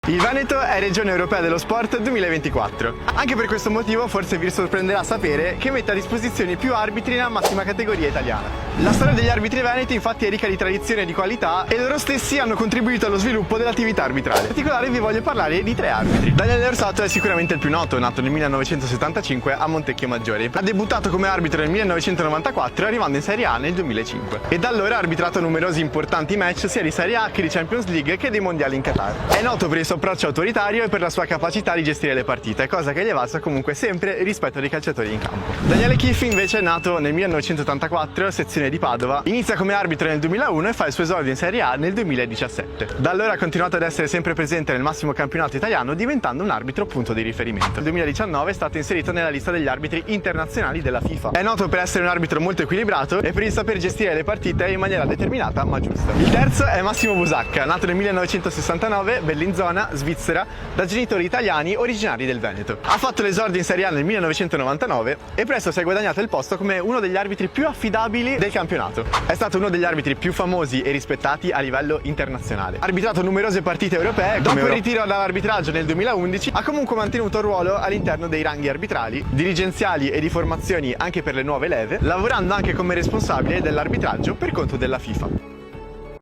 Il Veneto è Regione Europea dello Sport 2024. Anche per questo motivo forse vi sorprenderà sapere che mette a disposizione più arbitri nella massima categoria italiana. La storia degli arbitri veneti infatti è ricca di tradizione e di qualità e loro stessi hanno contribuito allo sviluppo dell'attività arbitrale. In particolare vi voglio parlare di 3 arbitri. Daniele Orsato è sicuramente il più noto, nato nel 1975 a Montecchio Maggiore. Ha debuttato come arbitro nel 1994 arrivando in Serie A nel 2005 e da allora ha arbitrato numerosi importanti match sia di Serie A che di Champions League che dei mondiali in Qatar. È noto per il suo approccio autoritario e per la sua capacità di gestire le partite, cosa che gli è valsa comunque sempre il rispetto dei calciatori in campo. Daniele Chiffi invece è nato nel 1984, sezione di Padova, inizia come arbitro nel 2001 e fa il suo esordio in Serie A nel 2017. Da allora ha continuato ad essere sempre presente nel massimo campionato italiano, diventando un arbitro punto di riferimento. Nel 2019 è stato inserito nella lista degli arbitri internazionali della FIFA. È noto per essere un arbitro molto equilibrato e per il saper gestire le partite in maniera determinata ma giusta. Il terzo è Massimo Busacca, nato nel 1969, Bellinzona, Svizzera, da genitori italiani originari del Veneto. Ha fatto l'esordio in Serie A nel 1999 e presto si è guadagnato il posto come uno degli arbitri più affidabili del campionato. È stato uno degli arbitri più famosi e rispettati a livello internazionale. Ha arbitrato numerose partite europee. Dopo il ritiro dall'arbitraggio nel 2011 ha comunque mantenuto un ruolo all'interno dei ranghi arbitrali, dirigenziali e di formazioni anche per le nuove leve, lavorando anche come responsabile dell'arbitraggio per conto della FIFA.